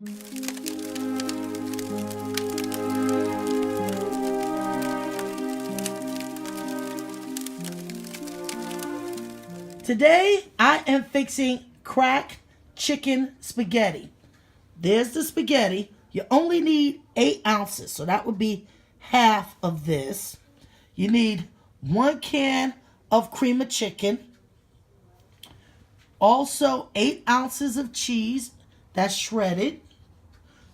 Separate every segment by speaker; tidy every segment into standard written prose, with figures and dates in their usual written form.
Speaker 1: Today, I am fixing crack chicken spaghetti. There's the spaghetti. You only need 8 ounces, so that would be half of this. You need 1 can of cream of chicken. Also, 8 ounces of cheese that's shredded.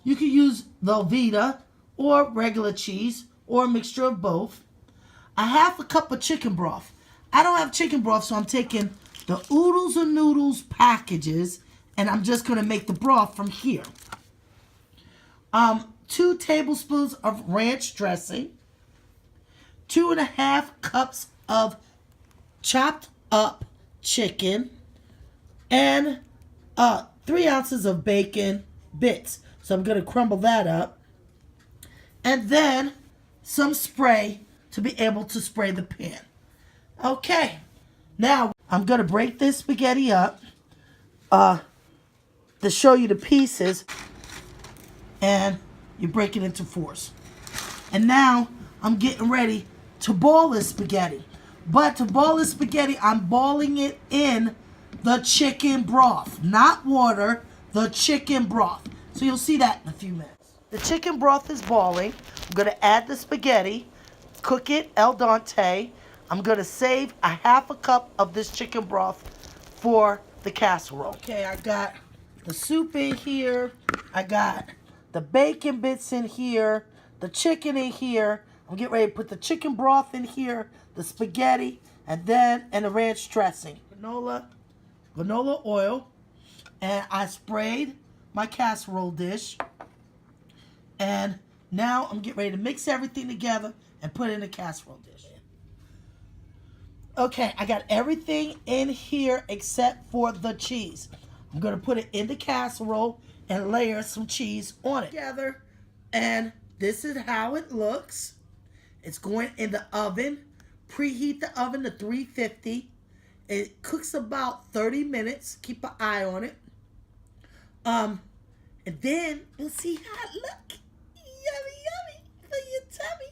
Speaker 1: You can use Velveeta or regular cheese or a mixture of both. A half a cup of chicken broth. I don't have chicken broth, so I'm taking the Oodles and Noodles packages, and I'm just going to make the broth from here. 2 tablespoons of ranch dressing, 2.5 cups of chopped up chicken, and 3 ounces of bacon bits. So I'm going to crumble that up. And then some spray to be able to spray the pan. Okay, now I'm going to break this spaghetti up to show you the pieces. And you break it into 4s. And now I'm getting ready to ball this spaghetti. But to ball this spaghetti, I'm balling it in the chicken broth. Not water, the chicken broth. So you'll see that in a few minutes. The chicken broth is balling. I'm going to add the spaghetti, cook it al dente. I'm going to save a half a cup of this chicken broth for the casserole. Okay, I got the soup in here. I got the bacon bits in here, the chicken in here. I'm getting ready to put the chicken broth in here, the spaghetti, and the ranch dressing. Vanilla oil, and I sprayed my casserole dish. And now I'm getting ready to mix everything together and put it in the casserole dish. Okay, I got everything in here except for the cheese. I'm going to put it in the casserole and layer some cheese on it together. And this is how it looks. It's going in the oven. Preheat the oven to 350. It cooks about 30 minutes. Keep an eye on it. And then you'll see how it looks. Yummy, yummy for your tummy.